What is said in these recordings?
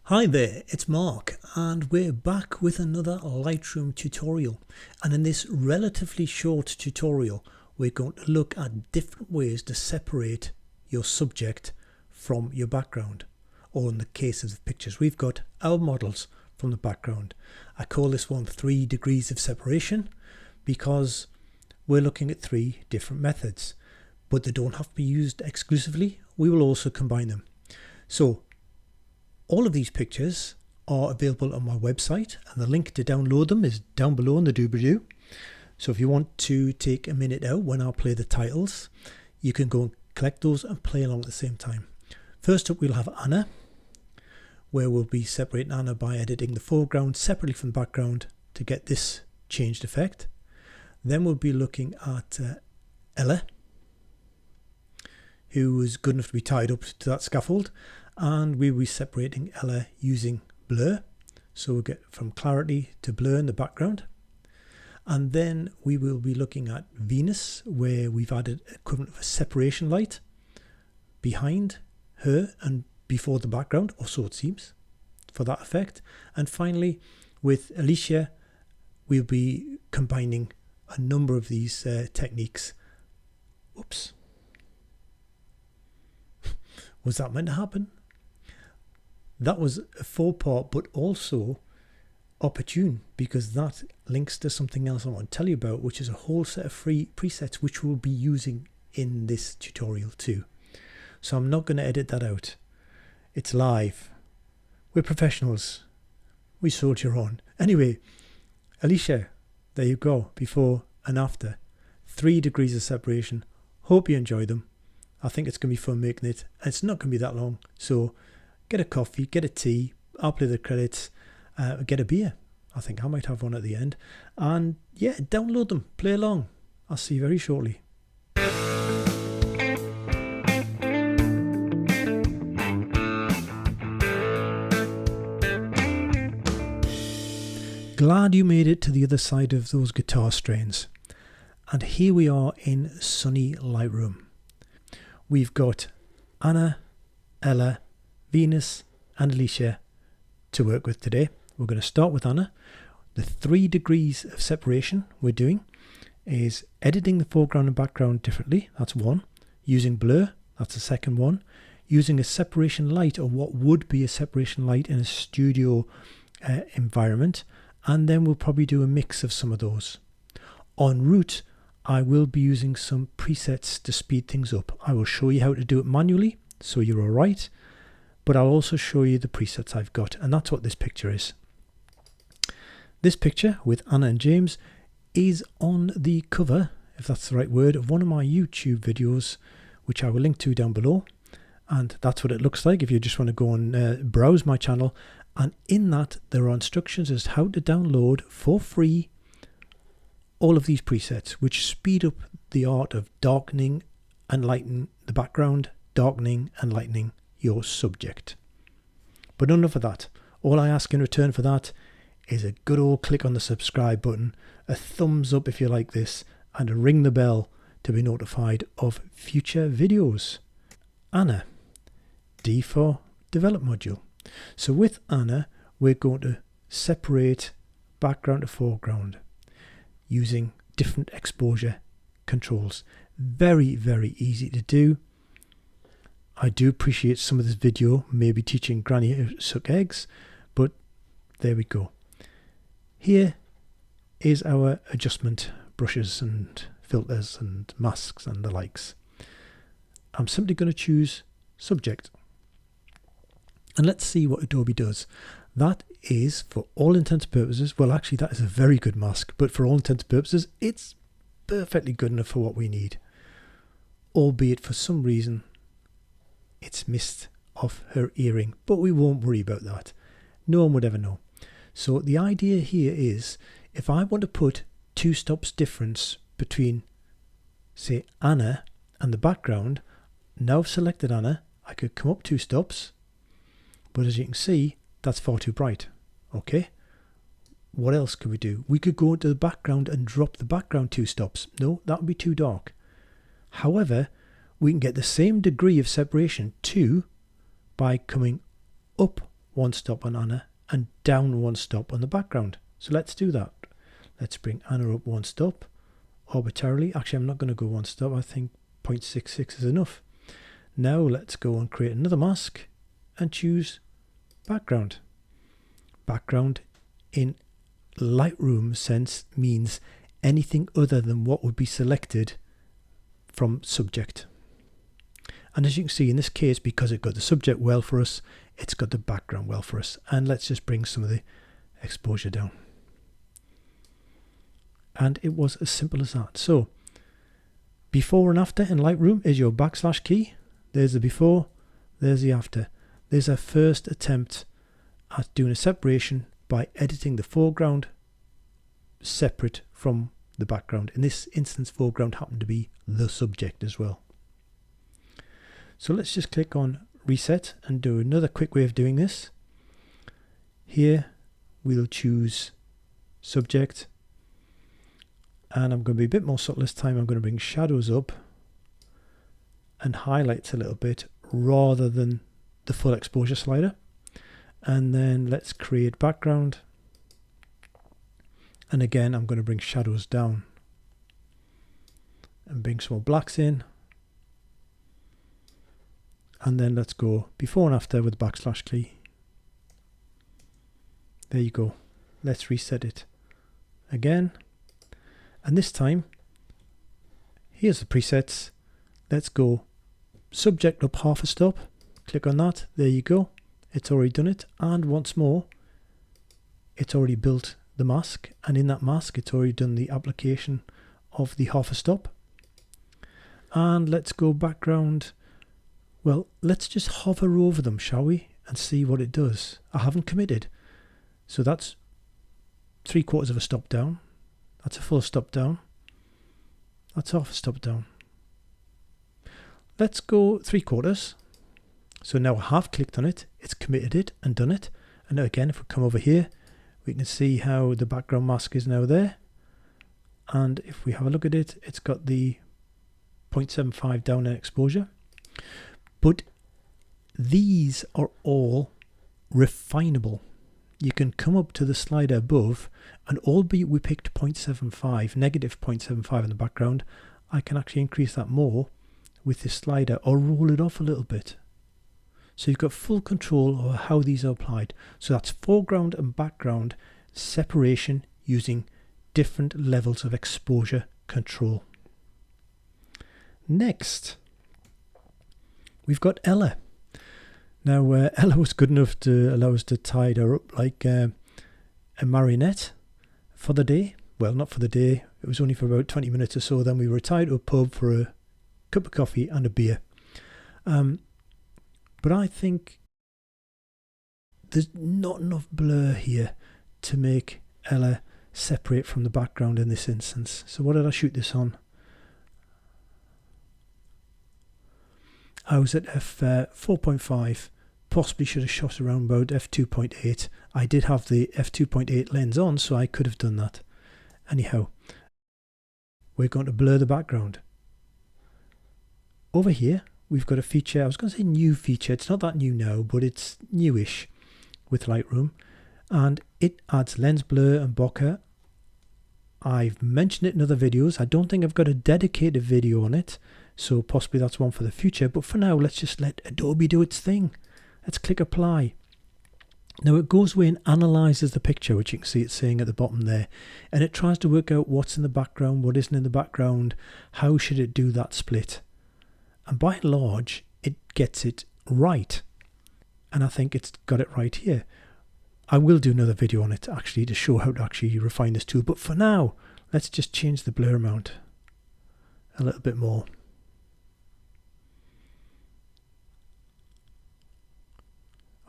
Hi there, it's Mark and we're back with another Lightroom tutorial, and in this relatively short tutorial we're going to look at different ways to separate your subject from your background, or in the case of the pictures we've got our models from the background. I call this one 3 degrees of separation because we're looking at 3 different methods, but they don't have to be used exclusively. We will also combine them. So all of these pictures are available on my website, and the link to download them is down below in the doobly-doo. So if you want to take a minute out when I play the titles, you can go and collect those and play along at the same time. First up, we'll have Anna, where we'll be separating Anna by editing the foreground separately from the background to get this changed effect. Then we'll be looking at Ella, who was good enough to be tied up to that scaffold, and we'll be separating Ella using blur, so we'll get from clarity to blur in the background. And then we will be looking at Venus, where we've added equivalent of a separation light behind her and before the background, or so it seems, for that effect. And finally, with Alicia, we'll be combining a number of these techniques. Oops. Was that meant to happen? That was a 4-part, but also opportune, because that links to something else I want to tell you about, which is a whole set of free presets which we'll be using in this tutorial too. So I'm not going to edit that out. It's live. We're professionals. We soldier on. Anyway, Alicia, there you go, before and after. 3 degrees of separation. Hope you enjoy them. I think it's going to be fun making it. It's not going to be that long, so get a coffee, get a tea, I'll play the credits, get a beer. I think I might have one at the end. And yeah, download them, play along. I'll see you very shortly. Glad you made it to the other side of those guitar strains. And here we are in sunny Lightroom. We've got Anna, Ella, Venus and Alicia to work with today. We're going to start with Anna. The 3 degrees of separation we're doing is editing the foreground and background differently. That's one. Using blur. That's the second one. Using a separation light, or what would be a separation light in a studio environment. And then we'll probably do a mix of some of those. En route, I will be using some presets to speed things up. I will show you how to do it manually, so you're all right. But I'll also show you the presets I've got, and that's what this picture is. This picture with Anna and James is on the cover, if that's the right word, of one of my YouTube videos, which I will link to down below. And that's what it looks like if you just want to go and browse my channel. And in that, there are instructions as to how to download for free all of these presets, which speed up the art of darkening and lightening the background, darkening and lightening your subject. But enough of that. All I ask in return for that is a good old click on the subscribe button, a thumbs up if you like this, and a ring the bell to be notified of future videos. Anna, D for develop module. So with Anna, we're going to separate background to foreground using different exposure controls. Very, very easy to do. I do appreciate some of this video maybe teaching Granny how to suck eggs, but there we go. Here is our adjustment brushes and filters and masks and the likes. I'm simply going to choose subject. And let's see what Adobe does. That is, for all intents and purposes, well actually that is a very good mask, but for all intents and purposes it's perfectly good enough for what we need. Albeit for some reason it's missed off her earring, but we won't worry about that. No one would ever know. So the idea here is, if I want to put 2 stops difference between, say, Anna and the background, now I've selected Anna, I could come up 2 stops, but as you can see, that's far too bright. Okay, what else could we do? We could go into the background and drop the background 2 stops. No, that would be too dark. However, we can get the same degree of separation too by coming up one stop on Anna and down one stop on the background. So let's do that. Let's bring Anna up one stop arbitrarily. Actually, I'm not going to go one stop. I think 0.66 is enough. Now let's go and create another mask and choose background. Background in Lightroom sense means anything other than what would be selected from subject. And as you can see in this case, because it got the subject well for us, it's got the background well for us. And let's just bring some of the exposure down. And it was as simple as that. So before and after in Lightroom is your backslash key. There's the before, there's the after. There's our first attempt at doing a separation by editing the foreground separate from the background. In this instance, foreground happened to be the subject as well. So let's just click on reset and do another quick way of doing this. Here we'll choose subject, and I'm going to be a bit more subtle this time. I'm going to bring shadows up and highlights a little bit rather than the full exposure slider. And then let's create background, and again I'm going to bring shadows down and bring some more blacks in. And then let's go before and after with the backslash key. There you go. Let's reset it again. And this time, here's the presets. Let's go subject up half a stop. Click on that. There you go. It's already done it. And once more, it's already built the mask. And in that mask, it's already done the application of the half a stop. And let's go background. Well, let's just hover over them, shall we? And see what it does. I haven't committed. So that's 3/4 of a stop down. That's a full stop down. That's half a stop down. Let's go 3/4. So now I have clicked on it. It's committed it and done it. And again, if we come over here, we can see how the background mask is now there. And if we have a look at it, it's got the 0.75 down in exposure. But these are all refinable. You can come up to the slider above, and albeit we picked 0.75, negative 0.75 in the background, I can actually increase that more with this slider or roll it off a little bit. So you've got full control over how these are applied. So that's foreground and background separation using different levels of exposure control. Next, we've got Ella. Now, Ella was good enough to allow us to tie her up like a marionette for the day. Well, not for the day. It was only for about 20 minutes or so. Then we were tied to a pub for a cup of coffee and a beer. But I think there's not enough blur here to make Ella separate from the background in this instance. So what did I shoot this on? I was at f4.5, possibly should have shot around about f2.8. I did have the f2.8 lens on, so I could have done that. Anyhow, we're going to blur the background. Over here, we've got a feature, I was going to say new feature, it's not that new now, but it's newish with Lightroom. And it adds lens blur and bokeh. I've mentioned it in other videos. I don't think I've got a dedicated video on it, so possibly that's one for the future. But for now, let's just let Adobe do its thing. Let's click apply. Now it goes away and analyzes the picture, which you can see it's saying at the bottom there. And it tries to work out what's in the background, what isn't in the background, how should it do that split. And by and large, it gets it right. And I think it's got it right here. I will do another video on it actually to show how to actually refine this tool. But for now, let's just change the blur amount a little bit more.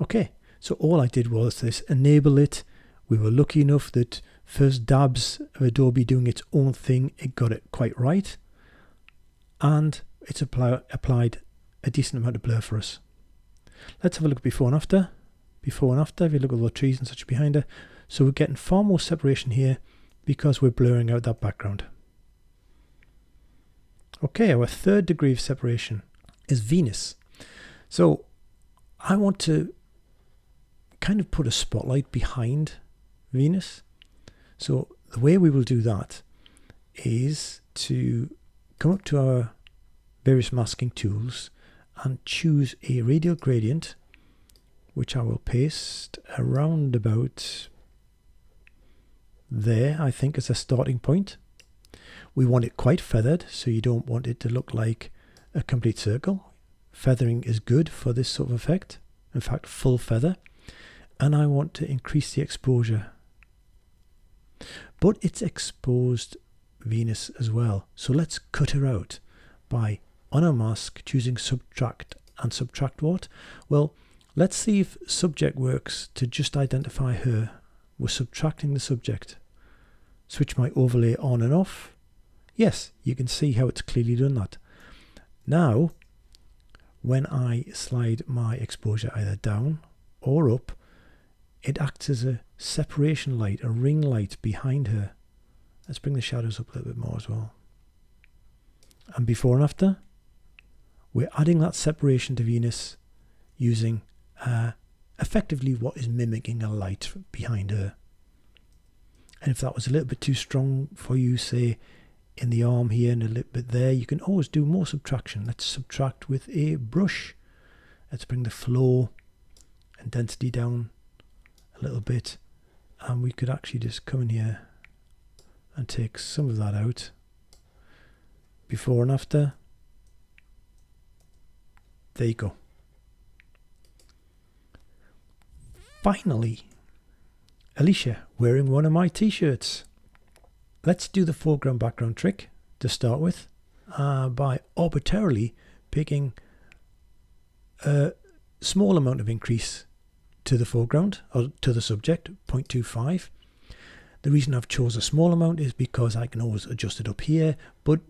Okay, so all I did was this, enable it. We were lucky enough that first dabs of Adobe doing its own thing, it got it quite right. And it's applied a decent amount of blur for us. Let's have a look before and after. Before and after, if you look at all the trees and such behind her. So we're getting far more separation here because we're blurring out that background. Okay, our third degree of separation is Venus. So I want to kind of put a spotlight behind Venus. So the way we will do that is to come up to our various masking tools and choose a radial gradient, which I will paste around about there, I think, as a starting point. We want it quite feathered, so you don't want it to look like a complete circle. Feathering is good for this sort of effect, in fact full feather. And I want to increase the exposure, but it's exposed Venus as well, so let's cut her out by, on our mask, choosing subtract and subtract what? Well, let's see if subject works to just identify her. We're subtracting the subject. Switch my overlay on and off. Yes, you can see how it's clearly done that. Now, when I slide my exposure either down or up, it acts as a separation light, a ring light behind her. Let's bring the shadows up a little bit more as well. And before and after, we're adding that separation to Venus using effectively what is mimicking a light behind her. And if that was a little bit too strong for you, say in the arm here and a little bit there, you can always do more subtraction. Let's subtract with a brush. Let's bring the flow and density down a little bit, and we could actually just come in here and take some of that out. Before and after, there you go. Finally, Alicia wearing one of my t-shirts. Let's do the foreground background trick to start with by arbitrarily picking a small amount of increase to the foreground, or to the subject, 0.25. The reason I've chose a small amount is because I can always adjust it up here, but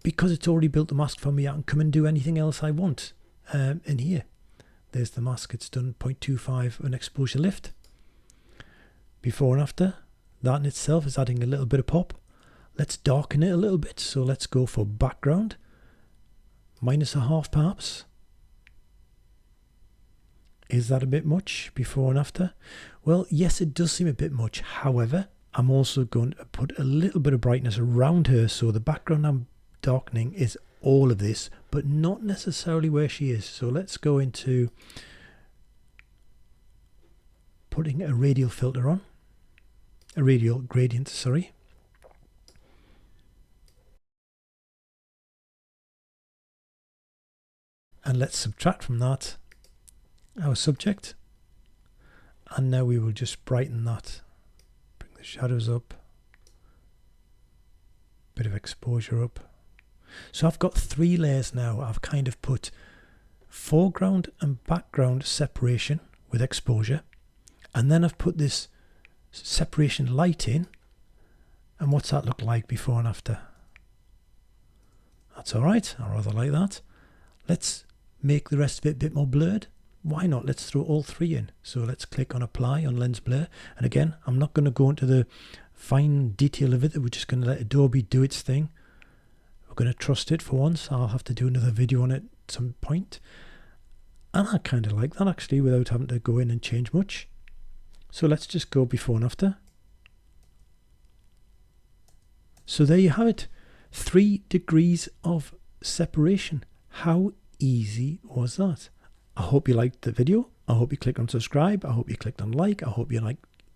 because it's already built the mask for me, I can come and do anything else I want in here. There's the mask, it's done 0.25 an exposure lift. Before and after, that in itself is adding a little bit of pop. Let's darken it a little bit, so let's go for background, -0.5 perhaps. Is that a bit much before and after? Well, yes, it does seem a bit much. However, I'm also going to put a little bit of brightness around her, so the background I'm darkening is all of this, but not necessarily where she is. So let's go into putting a radial filter on, a radial gradient, sorry. And let's subtract from that our subject, and now we will just brighten that, bring the shadows up, bit of exposure up. So I've got 3 layers now. I've kind of put foreground and background separation with exposure, and then I've put this separation light in, and what's that look like before and after? That's alright, I rather like that. Let's make the rest of it a bit more blurred. Why not? Let's throw all 3 in. So let's click on apply on lens blur, and again, I'm not going to go into the fine detail of it. We're just going to let Adobe do its thing. We're going to trust it for once. I'll have to do another video on it at some point, and I kind of like that actually, without having to go in and change much. So let's just go before and after. So there you have it, 3 degrees of separation. How easy was that? I hope you liked the video. I hope you clicked on subscribe. I hope you clicked on like. I hope you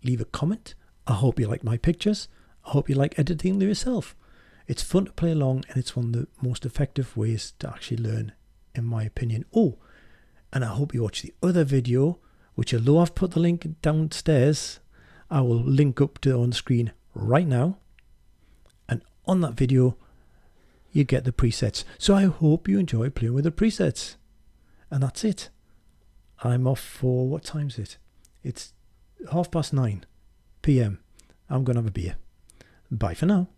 leave a comment. I hope you like my pictures. I hope you like editing them yourself. It's fun to play along, and it's one of the most effective ways to actually learn, in my opinion. Oh, and I hope you watch the other video, which although I've put the link downstairs, I will link up to on screen right now. And on that video, you get the presets. So I hope you enjoy playing with the presets. And that's it. I'm off for, what time is it? It's 9:30 p.m. I'm going to have a beer. Bye for now.